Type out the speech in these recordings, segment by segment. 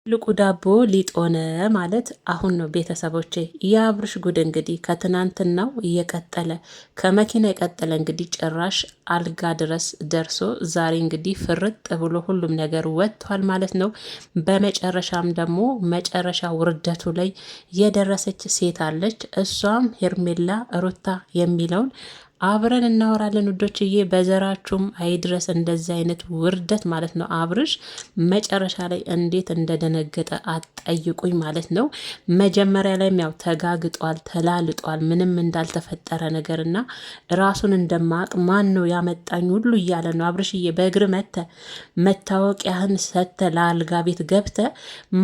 ልቁ ዳቦ ሊጦነ ማለት አሁን ነው ቤተሰቦቼ። የአብርሽ ጉድ እንግዲህ ከትናንትናው እየቀጠለ ከመኪና የቀጠለ እንግዲህ ጭራሽ አልጋ ድረስ ደርሶ ዛሬ እንግዲህ ፍርጥ ብሎ ሁሉም ነገር ወጥቷል ማለት ነው። በመጨረሻም ደግሞ መጨረሻ ውርደቱ ላይ የደረሰች ሴት አለች። እሷም ሄርሜላ ሩታ የሚለውን አብረን እናወራለን ውዶችዬ። በዘራችሁም አይድረስ እንደዚህ አይነት ውርደት ማለት ነው። አብርሽ መጨረሻ ላይ እንዴት እንደደነገጠ አትጠይቁኝ ማለት ነው። መጀመሪያ ላይም ያው ተጋግጧል፣ ተላልጧል ምንም እንዳልተፈጠረ ነገር እና ራሱን እንደማቅ ማን ነው ያመጣኝ ሁሉ እያለ ነው። አብርሽዬ በእግር መታወቂያህን ሰተ ለአልጋ ቤት ገብተ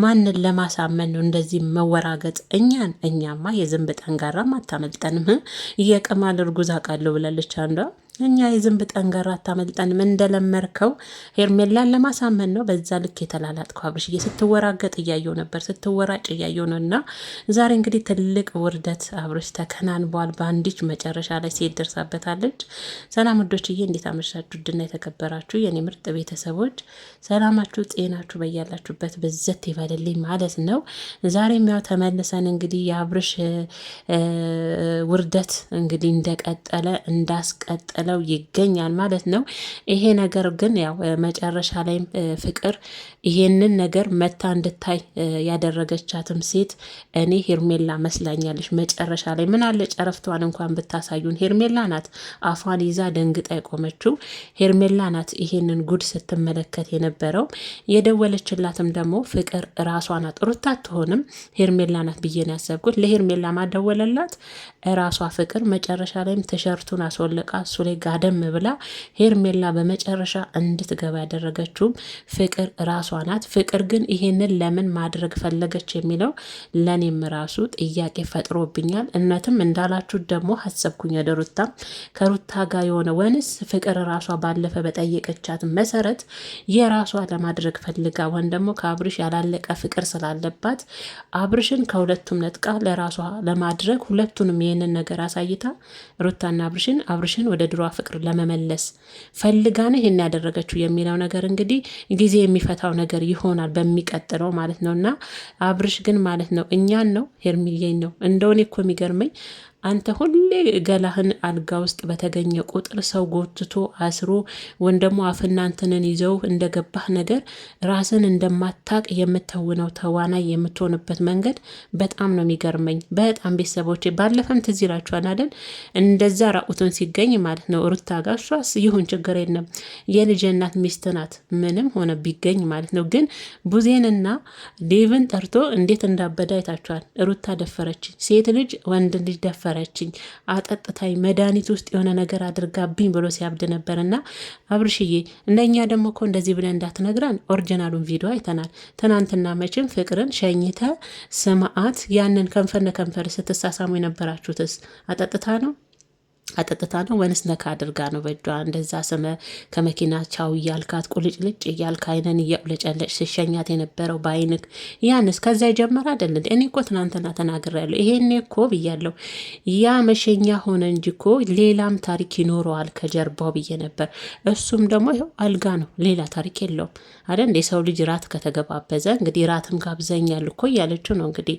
ማንን ለማሳመን ነው እንደዚህ መወራገጥ? እኛማ የዝንብ ጠንጋራም አታመልጠንም። እየቀማል እርጉዝ አውቃለሁ ብላለች አንዷ። እኛ የዝንብ ጠንጋራ አታመልጠንም። እንደለመርከው ሄርሜላን ለማሳመን ነው በዛ ልክ የተላላጥከው። አብርሽዬ ስትወራገጥ እያየው ነበር፣ ስትወራጭ እያየው ነው። እና ዛሬ እንግዲህ ትልቅ ውርደት አብርሽ ተከናንቧል። በአንዲች መጨረሻ ላይ ሴት ደርሳበታለች። ሰላም ውዶችዬ፣ እንዴት አመሻችሁ? ድና የተከበራችሁ የኔ ምርጥ ቤተሰቦች ሰላማችሁ ጤናችሁ በያላችሁበት ብዘት ይበልልኝ ማለት ነው። ዛሬም ያው ተመልሰን እንግዲህ የአብርሽ ውርደት እንግዲህ እንደቀጠለ እንዳስቀጠለ ይገኛል ማለት ነው። ይሄ ነገር ግን ያው መጨረሻ ላይም ፍቅር ይሄንን ነገር መታ እንድታይ ያደረገቻትም ሴት እኔ ሄርሜላ መስላኛለች። መጨረሻ ላይ ምን አለ ጨረፍቷን እንኳን ብታሳዩን። ሄርሜላ ናት አፏን ይዛ ደንግጣ የቆመችው። ሄርሜላ ናት ይሄንን ጉድ ስትመለከት የነበረው። የደወለችላትም ደግሞ ፍቅር ራሷ ናት። ሩታ አትሆንም ሄርሜላ ናት ብዬ ነው ያሰብኩት። ለሄርሜላ ማደወለላት ራሷ ፍቅር። መጨረሻ ላይም ቲሸርቱን አስወልቃ እሱ ላይ ጋደም ብላ ሄርሜላ በመጨረሻ እንድትገባ ያደረገችውም ፍቅር ራሷ ናት። ፍቅር ግን ይሄንን ለምን ማድረግ ፈለገች የሚለው ለኔም ራሱ ጥያቄ ፈጥሮብኛል። እነትም እንዳላችሁ ደግሞ ሀሰብኩኝ ወደ ሩታ ከሩታ ጋር የሆነ ወንስ ፍቅር ራሷ ባለፈ በጠየቀቻት መሰረት የራሷ ለማድረግ ፈልጋ ወን ደግሞ ከአብርሽ ያላለቀ ፍቅር ስላለባት አብርሽን ከሁለቱም ነጥቃ ለራሷ ለማድረግ ሁለቱንም ይህንን ነገር አሳይታ ሩታና አብርሽን ወደ ድሮ ፍቅር ለመመለስ ፈልጋን ይሄን ያደረገችው የሚለው ነገር እንግዲህ ጊዜ የሚፈታው ነገር ይሆናል በሚቀጥለው ማለት ነውና አብርሽ ግን ማለት ነው እኛን ነው ሄርሚዬን ነው እንደሆነ እኮ የሚገርመኝ አንተ ሁሌ ገላህን አልጋ ውስጥ በተገኘ ቁጥር ሰው ጎትቶ አስሮ ወን ደግሞ አፍናንተንን ይዘው እንደገባህ ነገር ራስን እንደማታቅ የምተውነው ተዋናይ የምትሆንበት መንገድ በጣም ነው የሚገርመኝ። በጣም ቤተሰቦቼ ባለፈም ትዝ ይላችኋል አይደል? እንደዛ ራቁቱን ሲገኝ ማለት ነው ሩታ ጋር እሷስ ይሁን ችግር የለም የልጅ እናት ሚስት ናት ምንም ሆነ ቢገኝ ማለት ነው። ግን ቡዜንና ዴቭን ጠርቶ እንዴት እንዳበዳ አይታችኋል። ሩታ ደፈረችኝ፣ ሴት ልጅ ወንድ ልጅ ደፈረ ረችኝ አጠጥታይ መድኃኒት ውስጥ የሆነ ነገር አድርጋብኝ ብሎ ሲያብድ ነበርና አብርሽዬ እንደኛ ደግሞ እኮ እንደዚህ ብለን እንዳትነግራን ኦሪጂናሉን ቪዲዮ አይተናል። ትናንትና መቼም ፍቅርን ሸኝተ ስማአት ያንን ከንፈር ስትሳሳሙ የነበራችሁትስ አጠጥታ ነው ወንስ ነካ አድርጋ ነው በእጇ እንደዛ ስመ ከመኪና ቻው እያልካት ቁልጭልጭ እያልክ አይነን እያቁለጨለጭ ሲሸኛት የነበረው በአይንክ ያንስ ከዛ የጀመረ አይደል? እኔ እኮ ትናንትና ተናግሬያለሁ። ይሄኔ እኮ ብያለሁ ያ መሸኛ ሆነ እንጂ እኮ ሌላም ታሪክ ይኖረዋል ከጀርባው ብዬ ነበር። እሱም ደግሞ ይኸው አልጋ ነው፣ ሌላ ታሪክ የለውም አይደል? የሰው ልጅ ራት ከተገባበዘ እንግዲህ ራትም ጋብዘኛል እኮ እያለችው ነው። እንግዲህ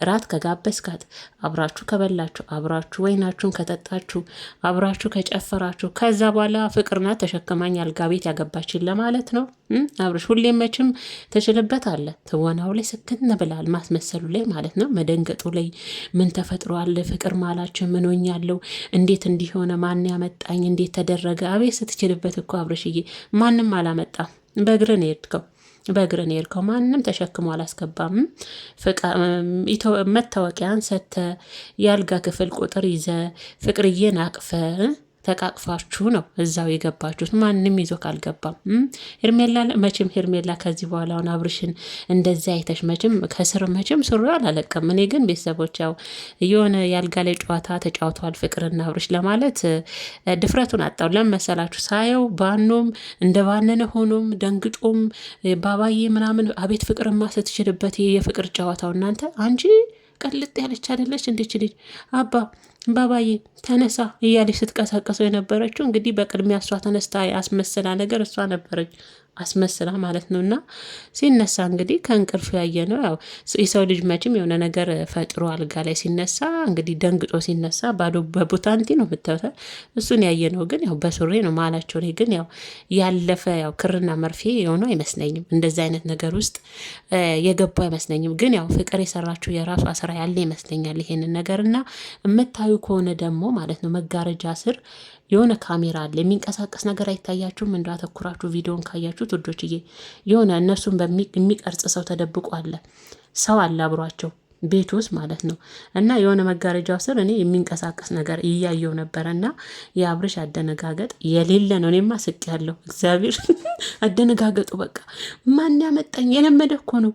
ራት ከጋበዝካት አብራችሁ ከበላችሁ አብራችሁ ወይናችሁን ከጠጣችሁ አብራችሁ ከጨፈራችሁ ከዛ በኋላ ፍቅርና ተሸከማኝ አልጋ ቤት ያገባችን ለማለት ነው። አብርሽ ሁሌም መቼም ተችልበት አለ ትወናው ላይ ስክን ብላል ማስመሰሉ ላይ ማለት ነው። መደንገጡ ላይ ምን ተፈጥሯል? ፍቅር ማላችሁ ምን ሆኛለሁ? እንዴት እንዲሆነ ማን ያመጣኝ? እንዴት ተደረገ? አቤት ስትችልበት እኮ አብርሽዬ ማንም አላመጣም። በእግር ነው የሄድከው ማንም ተሸክሞ አላስገባም። መታወቂያን ሰተ የአልጋ ክፍል ቁጥር ይዘ ፍቅርዬን አቅፈ ተቃቅፋችሁ ነው እዛው የገባችሁት። ማንም ይዞ ካልገባም ሄርሜላ ከዚህ በኋላ አሁን አብርሽን እንደዚህ አይተሽ ከስር ሱሪ አላለቀም። እኔ ግን ቤተሰቦች ያው የሆነ ያልጋ ላይ ጨዋታ ተጫውተዋል ፍቅርና አብርሽ ለማለት ድፍረቱን አጣው። ለመሰላችሁ ሳየው ባኖም እንደባነነ ሆኖም ደንግጦም ባባዬ ምናምን አቤት ፍቅርማ ስትችልበት የፍቅር ጨዋታው እናንተ አንቺ ቀልጥ ያለች አይደለች እንዴች ልጅ ባባዬ ተነሳ እያለች ስትቀሳቀሰው የነበረችው እንግዲህ በቅድሚያ እሷ ተነስታ ያስመሰላ ነገር እሷ ነበረች። አስመስላ ማለት ነው። እና ሲነሳ እንግዲህ ከእንቅልፉ ያየ ነው። ያው የሰው ልጅ መቼም የሆነ ነገር ፈጥሮ አልጋ ላይ ሲነሳ እንግዲህ ደንግጦ ሲነሳ ባዶ በቡታንቲ ነው የምታዩት። እሱን ያየ ነው ግን ያው በሱሬ ነው ማላቸው። እኔ ግን ያው ያለፈ ያው ክርና መርፌ የሆነ አይመስለኝም። እንደዚህ አይነት ነገር ውስጥ የገባ አይመስለኝም። ግን ያው ፍቅር የሰራችው የራሷ ስራ ያለ ይመስለኛል ይሄንን ነገር። እና የምታዩ ከሆነ ደግሞ ማለት ነው መጋረጃ ስር የሆነ ካሜራ አለ። የሚንቀሳቀስ ነገር አይታያችሁም? እንደ አተኩራችሁ ቪዲዮን ካያችሁት ውዶችዬ የሆነ እነሱን የሚቀርጽ ሰው ተደብቆ አለ። ሰው አለ አብሯቸው ቤት ውስጥ ማለት ነው። እና የሆነ መጋረጃው ስር እኔ የሚንቀሳቀስ ነገር እያየው ነበረ። እና የአብርሽ አደነጋገጥ የሌለ ነው። እኔማ ስቅ ያለው እግዚአብሔር አደነጋገጡ በቃ ማን ያመጣኝ? የለመደ እኮ ነው።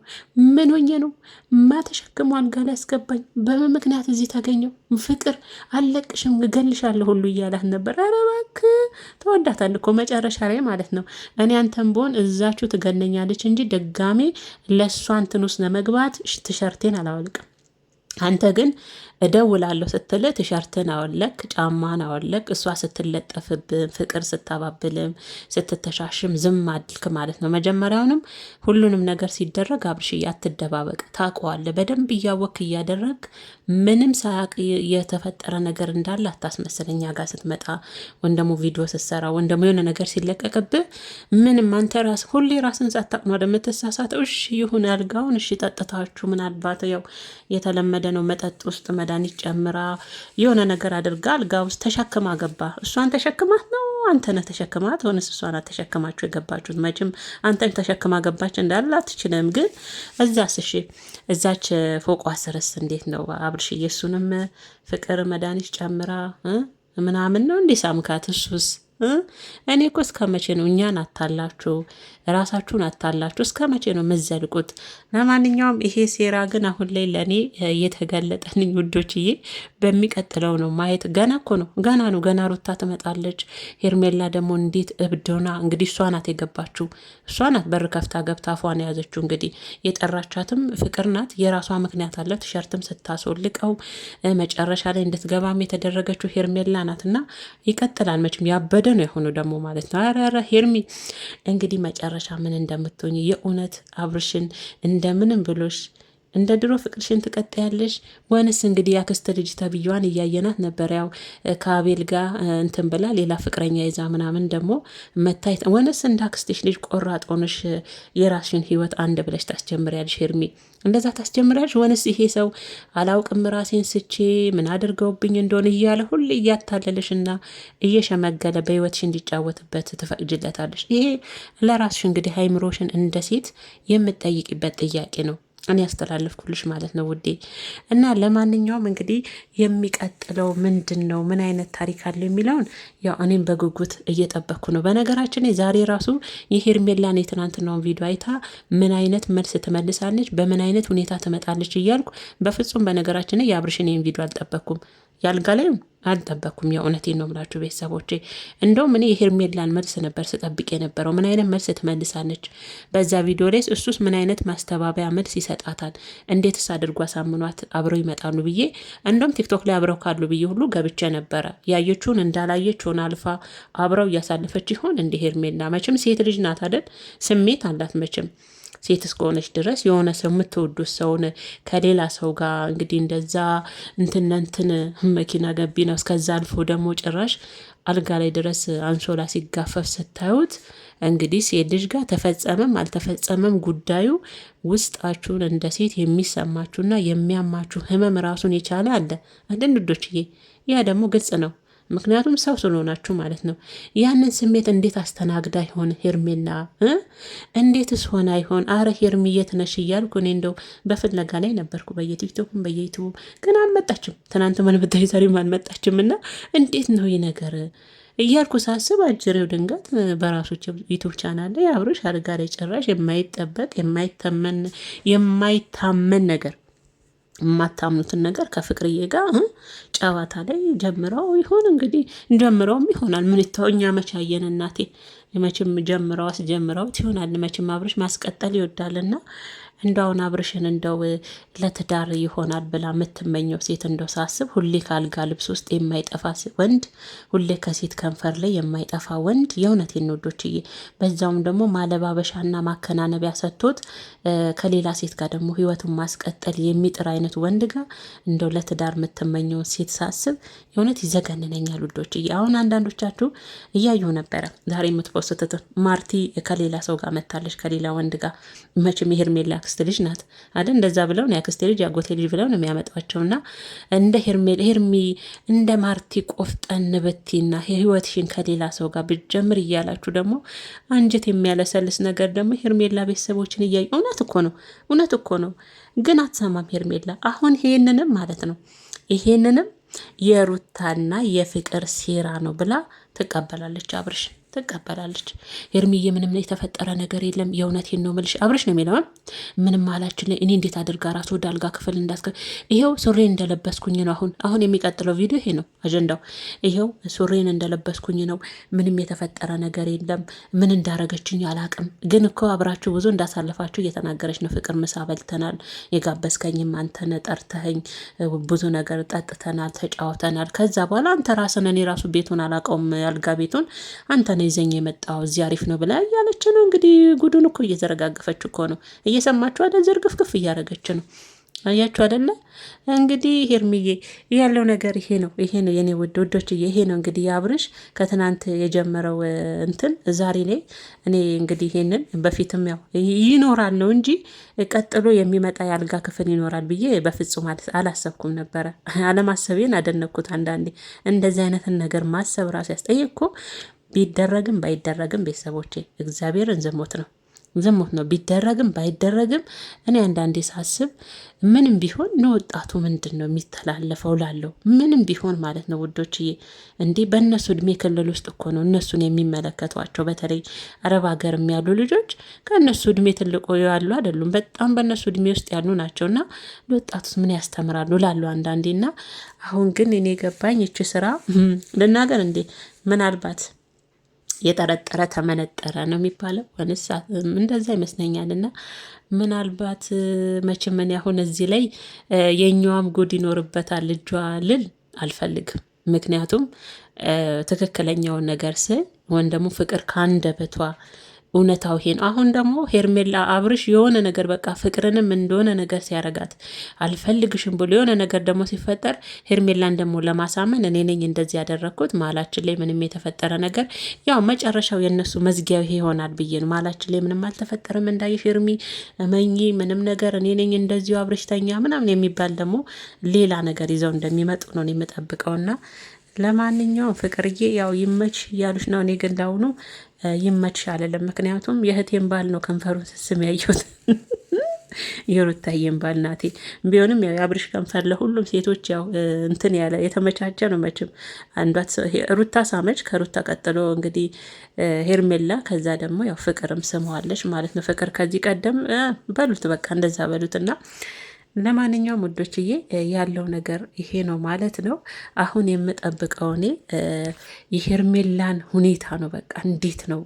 ምን ሆኜ ነው? ማ ተሸክሞ አልጋ ላይ ያስገባኝ? በምን ምክንያት እዚህ ተገኘው? ፍቅር አለቅሽም እገልሻለሁ ሁሉ እያላት ነበር። ኧረ እባክህ ተወዳታል እኮ መጨረሻ ላይ ማለት ነው። እኔ አንተም ብሆን እዛችሁ ትገነኛለች እንጂ ድጋሜ ለእሷ እንትን ውስጥ ለመግባት ቲሸርቴን አላወልቅም። አንተ ግን እደውላለሁ ስትል ቲሸርትን አወለክ፣ ጫማን አወለክ። እሷ ስትለጠፍብን ፍቅር ስታባብልም ስትተሻሽም ዝም አድልክ ማለት ነው። መጀመሪያውንም ሁሉንም ነገር ሲደረግ አብርሽዬ አትደባበቅ፣ ታውቀዋለህ በደንብ እያወክ እያደረግ ምንም ሳያቅ የተፈጠረ ነገር እንዳለ አታስመስለኛ ጋር ስትመጣ ወይም ደግሞ ቪዲዮ ስትሰራ ወይም ደግሞ የሆነ ነገር ሲለቀቅብህ ምንም አንተ ራስ ሁሌ ራስን ሳታቅ ነው የምትሳሳተው። እሺ ይሁን ያልጋውን እሺ ጠጥታችሁ ምናልባት ያው የተለመደ ነው መጠጥ ውስጥ መድኃኒት ጨምራ የሆነ ነገር አድርጋ አልጋ ውስጥ ተሸክማ ገባ። እሷን ተሸክማት ነው አንተነህ ተሸክማት ሆነስ እሷን ተሸክማችሁ የገባችሁት? መቼም አንተን ተሸክማ ገባች እንዳለ አትችልም። ግን እዛስ እሺ እዛች ፎቋ ስርስ እንዴት ነው አብርሽ? እሱንም ፍቅር መድኃኒት ጨምራ ምናምን ነው እንዴ ሳምካት? እሱስ እኔ እኮ እስከ መቼ ነው እኛን አታላችሁ ራሳችሁን አታላችሁ እስከ መቼ ነው የምዘልቁት? ለማንኛውም ይሄ ሴራ ግን አሁን ላይ ለእኔ እየተገለጠልኝ ውዶችዬ፣ በሚቀጥለው ነው ማየት። ገና እኮ ነው ገና ሩታ ትመጣለች። ሄርሜላ ደግሞ እንዴት እብዶና እንግዲህ እሷ ናት የገባችው፣ እሷ ናት በር ከፍታ ገብታ አፏን የያዘችው። እንግዲህ የጠራቻትም ፍቅር ናት። የራሷ ምክንያት አለ። ቲሸርትም ስታስወልቀው መጨረሻ ላይ እንድትገባም የተደረገችው ሄርሜላ ናት። እና ይቀጥላል መቼም ያበደ ነው የሆኑ ደግሞ ማለት ነው። ኧረ ሄርሚ እንግዲህ መጨረሻ ምን እንደምትሆኝ የእውነት አብርሽን እንደምንም ብሎሽ እንደ ድሮ ፍቅርሽን ትቀጥያለሽ ወንስ? እንግዲህ ያክስት ልጅ ተብያዋን እያየናት ነበር። ያው ከአቤል ጋር እንትን ብላ ሌላ ፍቅረኛ ይዛ ምናምን ደግሞ መታየት ወንስ እንደ አክስትሽ ልጅ ቆራጥ ሆነሽ የራስሽን ህይወት አንድ ብለሽ ታስጀምሪያለሽ? ሄርሚ እንደዛ ታስጀምሪያለሽ ወንስ ይሄ ሰው አላውቅም ራሴን ስቼ ምን አድርገውብኝ እንደሆነ እያለ ሁሌ እያታለልሽ እና እየሸመገለ በህይወትሽ እንዲጫወትበት ትፈቅጅለታለሽ? ይሄ ለራስሽ እንግዲህ ሃይምሮሽን እንደ ሴት የምትጠይቂበት ጥያቄ ነው። እኔ ያስተላለፍኩልሽ ማለት ነው ውዴ። እና ለማንኛውም እንግዲህ የሚቀጥለው ምንድን ነው ምን አይነት ታሪክ አለው የሚለውን ያው እኔም በጉጉት እየጠበቅኩ ነው። በነገራችን ዛሬ ራሱ የሄርሜላን የትናንትናውን ቪዲዮ አይታ ምን አይነት መልስ ትመልሳለች፣ በምን አይነት ሁኔታ ትመጣለች እያልኩ በፍጹም በነገራችን የአብርሽን ይህን ቪዲዮ አልጠበቅኩም። ያልጋ ላይ አልጠበቅኩም። የእውነቴን ነው ብላችሁ ቤተሰቦቼ። እንደውም እኔ የሄርሜላን መልስ ነበር ስጠብቅ የነበረው። ምን አይነት መልስ ትመልሳለች በዛ ቪዲዮ ላይ? እሱስ ምን አይነት ማስተባበያ መልስ ይሰጣታል? እንዴትስ አድርጎ አሳምኗት አብረው ይመጣሉ ብዬ እንደውም ቲክቶክ ላይ አብረው ካሉ ብዬ ሁሉ ገብቼ ነበረ። ያየችውን እንዳላየች ሆነ አልፋ አብረው እያሳለፈች ይሆን እንደ ሄርሜላ? መቼም ሴት ልጅ ናት አይደል? ስሜት አላት መቼም ሴት እስከሆነች ድረስ የሆነ ሰው የምትወዱት ሰውን ከሌላ ሰው ጋር እንግዲህ እንደዛ እንትን መኪና ገቢ ነው እስከዛ አልፎ ደግሞ ጭራሽ አልጋ ላይ ድረስ አንሶላ ሲጋፈፍ ስታዩት እንግዲህ ሴት ልጅ ጋር ተፈጸመም አልተፈጸመም ጉዳዩ ውስጣችሁን እንደ ሴት የሚሰማችሁና የሚያማችሁ ህመም ራሱን የቻለ አለ እንድንዶችዬ። ያ ደግሞ ግልጽ ነው። ምክንያቱም ሰው ስለሆናችሁ ማለት ነው። ያንን ስሜት እንዴት አስተናግዳ ይሆን ሄርሜላ? እንዴትስ ሆና ይሆን? አረ ሄርሚ የት ነሽ እያልኩ እኔ እንደው በፍለጋ ላይ ነበርኩ በየቲክቶክም በየዩቱብ ግን አልመጣችም። ትናንት መልበታይ ዛሬም አልመጣችም። እና እንዴት ነው ይህ ነገር እያልኩ ሳስብ አጅሬው ድንገት በራሱ ዩቱብ ቻናል ላይ አብርሽ አልጋ ላይ ጭራሽ የማይጠበቅ የማይታመን ነገር የማታምኑትን ነገር ከፍቅርዬ ጋር ጨዋታ ላይ ጀምረው ይሆን እንግዲህ ጀምረውም ይሆናል። ምን ይታወኛ መቻየን እናቴ መቼም ጀምረው አስጀምረውት ይሆናል። መቼም አብርሽ ማስቀጠል ይወዳልና እንዳውን አብርሽን እንደው ለትዳር ይሆናል ብላ የምትመኘው ሴት እንደው ሳስብ ሁሌ ከአልጋ ልብስ ውስጥ የማይጠፋ ወንድ፣ ሁሌ ከሴት ከንፈር ላይ የማይጠፋ ወንድ። የእውነቴን ወዶችዬ፣ በዛውም ደግሞ ማለባበሻና ማከናነቢያ ሰጥቶት ከሌላ ሴት ጋር ደግሞ ህይወቱን ማስቀጠል የሚጥር አይነት ወንድ ጋር እንደው ለትዳር የምትመኘውን ሴት ሳስብ የእውነት ይዘገንነኛል ውዶችዬ። አሁን አንዳንዶቻችሁ እያየሁ ነበረ ዛሬ የምትፖስቱትን ማርቲ ከሌላ ሰው ጋር መታለች፣ ከሌላ ወንድ ጋር። መቼም የሄርሜላ አክስት ልጅ ናት አይደል? እንደዛ ብለው ነው ያክስቴ ልጅ ያጎቴ ልጅ ብለው ነው የሚያመጣቸውና እንደ ሄርሚ እንደ ማርቲ ቆፍጠን ብቲና ህይወትሽን ከሌላ ሰው ጋር ብትጀምር እያላችሁ ደግሞ አንጀት የሚያለሰልስ ነገር ደግሞ ሄርሜላ ቤተሰቦችን እያዩ እውነት እኮ ነው። ግን አትሰማም ሄርሜላ። አሁን ይሄንንም ማለት ነው ይሄንንም የሩታና የፍቅር ሴራ ነው ብላ ትቀበላለች፣ አብርሽ ትቀበላለች። ሄርሚዬ ምንም የተፈጠረ ነገር የለም፣ የእውነቴን ነው የምልሽ። አብርሽ ነው የሚለው ምንም አላችን ላይ እኔ እንዴት አድርጋ ራሱ ወደ አልጋ ክፍል ይሄው ሱሬን እንደለበስኩኝ ነው። አሁን የሚቀጥለው ቪዲዮ ይሄ ነው አጀንዳው። ይሄው ሱሬን እንደለበስኩኝ ነው፣ ምንም የተፈጠረ ነገር የለም፣ ምን እንዳረገችኝ አላቅም። ግን እኮ አብራችሁ ብዙ እንዳሳለፋችሁ እየተናገረች ነው። ፍቅር ምሳ በልተናል፣ የጋበዝከኝም አንተነ፣ ጠርተኸኝ ብዙ ነገር ጠጥተናል፣ ተጫውተናል። ከዛ በኋላ አንተ ራስን እኔ ራሱ ቤቱን አላውቀውም፣ ያልጋ ቤቱን አንተ ይዘኝ የመጣው እዚህ አሪፍ ነው ብላ እያለች ነው እንግዲህ። ጉዱን እኮ እየዘረጋገፈች እኮ ነው። እየሰማችሁ አይደል? ዝርግፍግፍ እያረገች ነው። አያችሁ አይደለ? እንግዲህ ሄርሚዬ ያለው ነገር ይሄ ነው የኔ ውዶች፣ ይሄ ነው እንግዲህ አብርሽ ከትናንት የጀመረው እንትን ዛሬ ላይ እኔ እንግዲህ ይሄንን በፊትም ያው ይኖራል ነው እንጂ ቀጥሎ የሚመጣ ያልጋ ክፍል ይኖራል ብዬ በፍጹም አላሰብኩም ነበረ። አለማሰቤን አደነኩት። አንዳንዴ እንደዚህ አይነትን ነገር ማሰብ ራሱ ያስጠይቅ እኮ። ቢደረግም ባይደረግም ቤተሰቦቼ እግዚአብሔርን ዝሙት ነው። ቢደረግም ባይደረግም እኔ አንዳንዴ ሳስብ ምንም ቢሆን ለወጣቱ ምንድን ነው የሚተላለፈው ላለው ምንም ቢሆን ማለት ነው ውዶችዬ። እንዲህ በእነሱ እድሜ ክልል ውስጥ እኮ ነው እነሱን የሚመለከቷቸው። በተለይ አረብ ሀገር ያሉ ልጆች ከእነሱ እድሜ ትልቆ ያሉ አይደሉም፣ በጣም በእነሱ እድሜ ውስጥ ያሉ ናቸውና ለወጣቱስ ምን ያስተምራሉ ላለው አንዳንዴና። አሁን ግን እኔ ገባኝ ይቺ ስራ ልናገር እንዴ ምናልባት የጠረጠረ ተመነጠረ ነው የሚባለው፣ ወንሳ እንደዛ ይመስለኛል። እና ምናልባት መቼም እኔ አሁን እዚህ ላይ የኛዋም ጉድ ይኖርበታል ልጇ ልል አልፈልግም። ምክንያቱም ትክክለኛውን ነገር ስል ወይም ደግሞ ፍቅር ከአንደበቷ እውነታው ይሄን። አሁን ደግሞ ሄርሜላ አብርሽ የሆነ ነገር በቃ ፍቅርንም እንደሆነ ነገር ሲያረጋት አልፈልግሽም ብሎ የሆነ ነገር ደግሞ ሲፈጠር ሄርሜላን ደግሞ ለማሳመን እኔ ነኝ እንደዚህ ያደረግኩት ማላችን ላይ ምንም የተፈጠረ ነገር ያው መጨረሻው የነሱ መዝጊያው ይሄ ይሆናል ብዬ ነው። ማላችን ላይ ምንም አልተፈጠረም እንዳየሽ ሄርሚ መኝ ምንም ነገር እኔ ነኝ እንደዚሁ አብርሽተኛ ምናምን የሚባል ደግሞ ሌላ ነገር ይዘው እንደሚመጡ ነው የምጠብቀውና ለማንኛውም ፍቅርዬ ያው ይመች እያሉች ነው። እኔ ግን ላሁኑ ይመች አለለም። ምክንያቱም የእህቴን ባል ነው ከንፈሩን ስስም ያየሁት የሩታዬን ባል ናቴ ቢሆንም ያው የአብርሽ ከንፈር ለሁሉም ሴቶች ያው እንትን ያለ የተመቻቸ ነው። መቼም አንዷት ሩታ ሳመች፣ ከሩታ ቀጥሎ እንግዲህ ሄርሜላ፣ ከዛ ደግሞ ያው ፍቅርም ስመዋለች ማለት ነው። ፍቅር ከዚህ ቀደም በሉት በቃ እንደዛ በሉትና ለማንኛውም ውዶችዬ ያለው ነገር ይሄ ነው ማለት ነው። አሁን የምጠብቀው እኔ የሄርሜላን ሁኔታ ነው። በቃ እንዴት ነው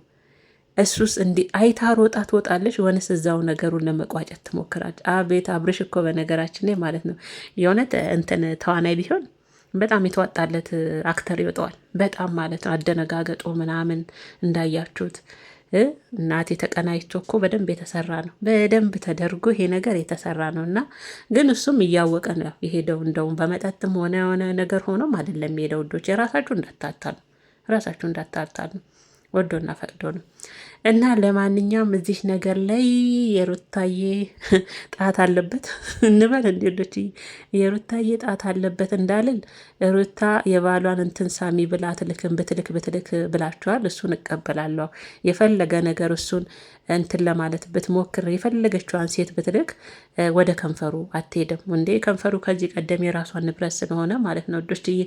እሱስ እንዲ አይታ ሮጣ ትወጣለች ወንስ እዛው ነገሩን ለመቋጨት ትሞክራለች? አቤት አብርሽ እኮ በነገራችን ላይ ማለት ነው የእውነት እንትን ተዋናይ ቢሆን በጣም የተዋጣለት አክተር ይወጣዋል። በጣም ማለት ነው አደነጋገጡ ምናምን እንዳያችሁት እናቴ ተቀናይቶ እኮ በደንብ የተሰራ ነው። በደንብ ተደርጎ ይሄ ነገር የተሰራ ነው። እና ግን እሱም እያወቀ ነው የሄደው። እንደውም በመጠጥም ሆነ የሆነ ነገር ሆኖም አይደለም የሄደው። ውዶች የራሳችሁ እንዳታታሉ ወዶና ፈቅዶ ነው። እና ለማንኛውም እዚህ ነገር ላይ የሩታዬ ጣት አለበት እንበል እንዴሎች የሩታዬ ጣት አለበት እንዳልን ሩታ የባሏን እንትን ሳሚ ብላ ብትልክ ብላችኋል። እሱን እቀበላለሁ። የፈለገ ነገር እሱን እንትን ለማለት ብትሞክር የፈለገችዋን ሴት ብትልክ ወደ ከንፈሩ አትሄድም እንዴ? ከንፈሩ ከዚህ ቀደም የራሷን ንብረት ስለሆነ ማለት ነው ዶችዬ።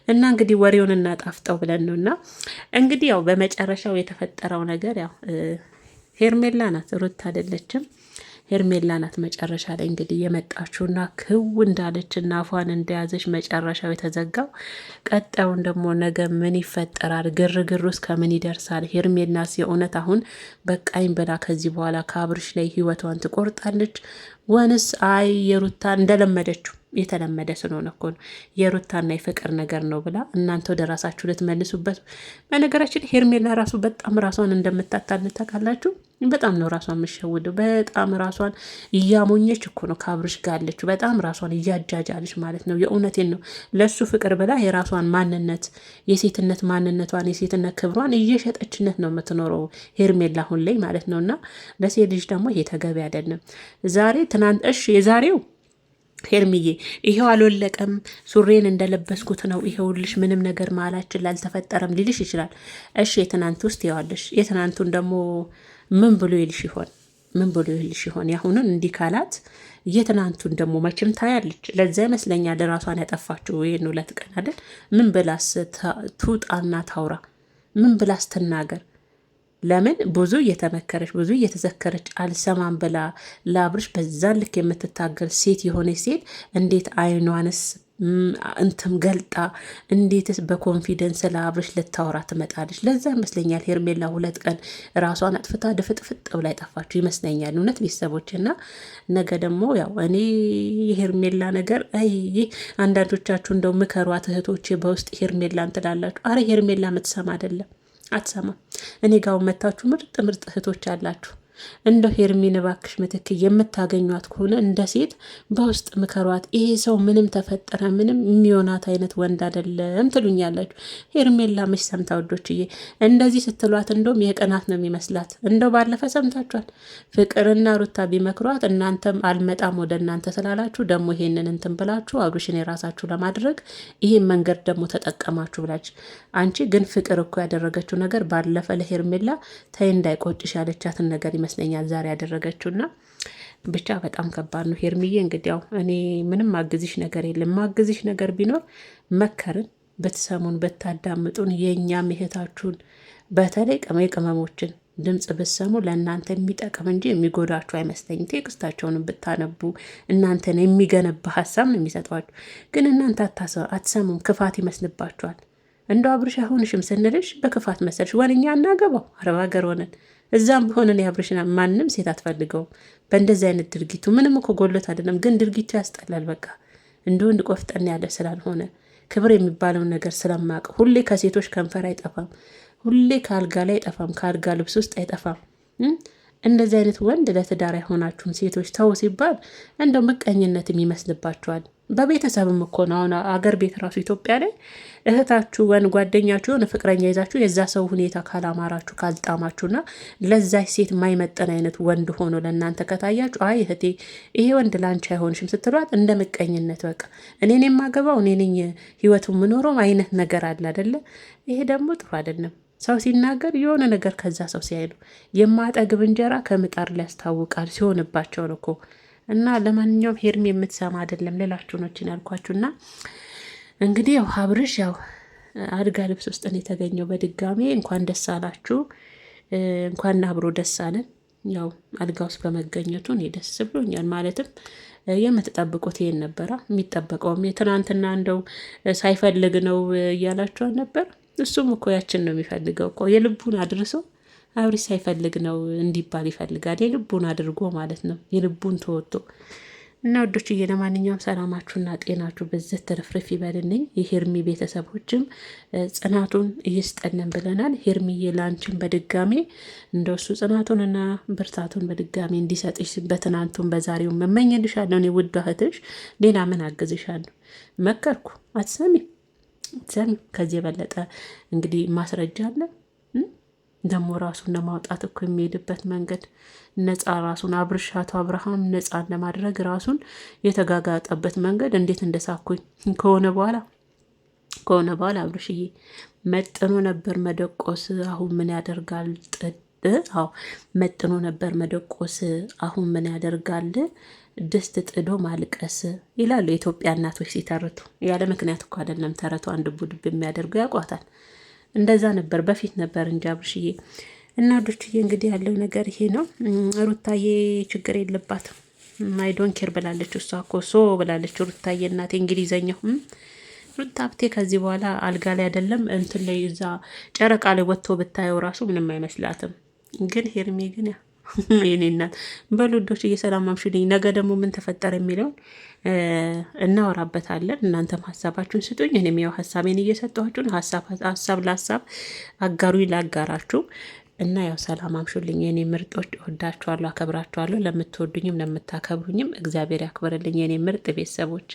እና እንግዲህ ወሬውን እናጣፍጠው ብለን ነው። እና እንግዲህ ያው በመጨረሻው የተፈጠረው ነገር ያው ሄርሜላ ናት፣ ሩታ አይደለችም። ሄርሜላ ናት መጨረሻ ላይ እንግዲህ የመጣችውና ክው እንዳለችና አፏን እንደያዘች መጨረሻው የተዘጋው። ቀጣዩን ደግሞ ነገ ምን ይፈጠራል? ግርግር ውስጥ ከምን ይደርሳል? ሄርሜላስ የእውነት አሁን በቃኝ ብላ ከዚህ በኋላ ከአብርሽ ላይ ህይወቷን ትቆርጣለች ወንስ አይ የሩታ እንደለመደችው የተለመደ ስለሆነ እኮ ነው የሩታና የፍቅር ነገር ነው ብላ እናንተ ወደ ራሳችሁ ልትመልሱበት። በነገራችን ሄርሜላ ራሱ በጣም ራሷን እንደምታታልል ታውቃላችሁ። በጣም ነው ራሷን የምትሸውደው። በጣም ራሷን እያሞኘች እኮ ነው ከአብርሽ ጋር ያለችው። በጣም ራሷን እያጃጃለች ማለት ነው። የእውነቴን ነው። ለሱ ፍቅር ብላ የራሷን ማንነት፣ የሴትነት ማንነቷን፣ የሴትነት ክብሯን እየሸጠችነት ነው የምትኖረው ሄርሜላ አሁን ላይ ማለት ነው። እና ለሴት ልጅ ደግሞ ይሄ ተገቢ አይደለም። ዛሬ ትናንት የዛሬው ሄርሚዬ ይሄው አልወለቀም፣ ሱሬን እንደለበስኩት ነው፣ ይሄውልሽ ምንም ነገር መሀላችን ላልተፈጠረም ሊልሽ ይችላል። እሺ የትናንት ውስጥ ይዋለሽ፣ የትናንቱን ደግሞ ምን ብሎ ይልሽ ይሆን? ምን ብሎ ይልሽ ይሆን? ያሁኑን እንዲህ ካላት የትናንቱን ደግሞ መቼም ታያለች። ለዛ ይመስለኛል ራሷን ያጠፋችው ይህን 2 ቀን አይደል? ምን ብላስ ትውጣና ታውራ? ምን ብላስ ትናገር? ለምን ብዙ እየተመከረች ብዙ እየተዘከረች አልሰማም ብላ ለአብርሽ በዛን ልክ የምትታገል ሴት የሆነች ሴት እንዴት አይኗንስ እንትም ገልጣ እንዴትስ በኮንፊደንስ ለአብርሽ ልታወራ ትመጣለች? ለዛ ይመስለኛል ሄርሜላ 2 ቀን ራሷን አጥፍታ ድፍጥፍጥ ብላ ይጠፋችሁ ይመስለኛል። እውነት ቤተሰቦች እና ነገ ደግሞ ያው እኔ የሄርሜላ ነገር አንዳንዶቻችሁ እንደው ምከሯት እህቶቼ በውስጥ ሄርሜላን ትላላችሁ። አረ ሄርሜላ የምትሰማ አይደለም አትሰማም። እኔ ጋር መታችሁ ምርጥ ምርጥ እህቶች አላችሁ። እንደ ሄርሚን እባክሽ ምትክ የምታገኟት ከሆነ እንደ ሴት በውስጥ ምከሯት። ይሄ ሰው ምንም ተፈጠረ ምንም የሚሆናት አይነት ወንድ አይደለም ትሉኛላችሁ። ሄርሜላ መች ሰምታ ወዶችዬ እንደዚህ ስትሏት እንደውም የቅናት ነው የሚመስላት። እንደው ባለፈ ሰምታችኋል። ፍቅርና ሩታ ቢመክሯት እናንተም አልመጣም ወደ እናንተ ስላላችሁ ደግሞ ይሄንን እንትን ብላችሁ አብርሽን የራሳችሁ ለማድረግ ይህን መንገድ ደግሞ ተጠቀማችሁ ብላች። አንቺ ግን ፍቅር እኮ ያደረገችው ነገር ባለፈ ለሄርሜላ ተይ እንዳይቆጭሽ ያለቻትን ነገር ይመስለኛል ዛሬ ያደረገችውና ብቻ በጣም ከባድ ነው። ሄርሚዬ እንግዲህ ያው እኔ ምንም ማግዝሽ ነገር የለም። ማግዝሽ ነገር ቢኖር መከርን ብትሰሙን ብታዳምጡን፣ የእኛም እህታችሁን በተለይ ቅመሞችን ድምጽ ብትሰሙ ለእናንተ የሚጠቅም እንጂ የሚጎዳችሁ አይመስለኝም። ቴክስታቸውንም ብታነቡ እናንተን የሚገነባ ሀሳብ ነው የሚሰጧችሁ። ግን እናንተ አትሰሙም፣ ክፋት ይመስልባችኋል። እንደ አብርሽ አይሆንሽም ስንልሽ በክፋት መሰልሽ። ወንኛ እናገባው አረብ ሀገር ሆነን እዛም ቢሆንን የአብርሽና ማንም ሴት አትፈልገውም በእንደዚህ አይነት ድርጊቱ። ምንም እኮ ጎሎት አይደለም፣ ግን ድርጊቱ ያስጠላል። በቃ እንደ ወንድ ቆፍጠን ያለ ስላልሆነ ክብር የሚባለውን ነገር ስለማቅ ሁሌ ከሴቶች ከንፈር አይጠፋም፣ ሁሌ ከአልጋ ላይ አይጠፋም፣ ከአልጋ ልብስ ውስጥ አይጠፋም። እንደዚህ አይነት ወንድ ለትዳር አይሆናችሁም ሴቶች ተው ሲባል እንደው ምቀኝነትም ይመስልባችኋል። በቤተሰብም እኮ ነው። አሁን አገር ቤት ራሱ ኢትዮጵያ ላይ እህታችሁ ወን ጓደኛችሁ የሆነ ፍቅረኛ ይዛችሁ የዛ ሰው ሁኔታ ካላማራችሁ ካልጣማችሁና ለዛች ሴት የማይመጠን አይነት ወንድ ሆኖ ለእናንተ ከታያችሁ አይ እህቴ ይሄ ወንድ ላንቺ አይሆንሽም ስትሏት እንደ ምቀኝነት በቃ እኔን የማገባው እኔ ነኝ ህይወቱ የምኖረው አይነት ነገር አለ አይደለ? ይሄ ደግሞ ጥሩ አይደለም። ሰው ሲናገር የሆነ ነገር ከዛ ሰው ሲያይሉ የማጠግብ እንጀራ ከምጣር ላይ ያስታውቃል ሲሆንባቸው ነው እኮ። እና ለማንኛውም ሄርሚ የምትሰማ አይደለም ልላችሁ ነው ያልኳችሁና እንግዲህ ያው አብርሽ ያው አልጋ ልብስ ውስጥ ነው የተገኘው። በድጋሚ እንኳን ደስ አላችሁ፣ እንኳን አብሮ ደስ አለን። ያው አልጋ ውስጥ በመገኘቱ እኔ ደስ ብሎኛል። ማለትም የምትጠብቁት ይሄን ነበራ የሚጠበቀውም የትናንትና እንደው ሳይፈልግ ነው እያላችሁ ነበር። እሱም እኮ ያችን ነው የሚፈልገው እኮ የልቡን አድርሶ አብርሽ ሳይፈልግ ነው እንዲባል ይፈልጋል። የልቡን አድርጎ ማለት ነው የልቡን ተወጥቶ እና ወዶችዬ ለማንኛውም ሰላማችሁና ጤናችሁ በዚህ ትርፍርፍ ይበልልኝ። የሄርሚ ቤተሰቦችም ጽናቱን እይስጠንን ብለናል። ሄርሚዬ ላንቺን በድጋሜ እንደሱ ጽናቱንና ብርታቱን በድጋሜ እንዲሰጥሽ በትናንቱን በዛሬው መመኘልሻለሁ። እኔ ውድ እህትሽ ሌላ ምን አግዝሻለሁ? መከርኩ አትሰሚም። ከዚህ የበለጠ እንግዲህ ማስረጃ አለ ደግሞ ራሱን ለማውጣት እኮ የሚሄድበት መንገድ ነፃ ራሱን አብርሻቱ አብርሃም ነፃ ለማድረግ ራሱን የተጋጋጠበት መንገድ እንዴት እንደሳኩኝ ከሆነ በኋላ አብርሽዬ መጥኖ ነበር መደቆስ አሁን ምን ያደርጋል? መጥኖ ነበር መደቆስ አሁን ምን ያደርጋል? ድስት ጥዶ ማልቀስ ይላሉ የኢትዮጵያ እናቶች ሲተርቱ። ያለ ምክንያት እኮ አይደለም ተረቱ አንድ ቡድብ የሚያደርጉ ያውቋታል። እንደዛ ነበር በፊት ነበር እንጂ አብርሽዬ እና ዶችዬ እንግዲህ ያለው ነገር ይሄ ነው። ሩታዬ ችግር የለባትም አይዶን ኬር ብላለች። እሷ እኮ ሶ ብላለች ሩታዬ እናቴ እንግሊዘኛው ሩታ ሀብቴ ከዚህ በኋላ አልጋ ላይ አይደለም እንትን ላይ እዛ ጨረቃ ላይ ወጥቶ ብታየው ራሱ ምንም አይመስላትም። ግን ሄርሜ ግን ያ የኔ እናት በሉዶች እየሰላም አምሹልኝ። ነገ ደግሞ ምን ተፈጠረ የሚለውን እናወራበታለን። እናንተም ሀሳባችሁን ስጡኝ፣ እኔም ያው ሀሳቤን እየሰጠኋችሁን ሀሳብ ለሀሳብ አጋሩኝ ላጋራችሁ እና ያው ሰላም አምሹልኝ የኔ ምርጦች። እወዳችኋለሁ፣ አከብራችኋለሁ። ለምትወዱኝም ለምታከብሩኝም እግዚአብሔር ያክብርልኝ የኔ ምርጥ ቤተሰቦች።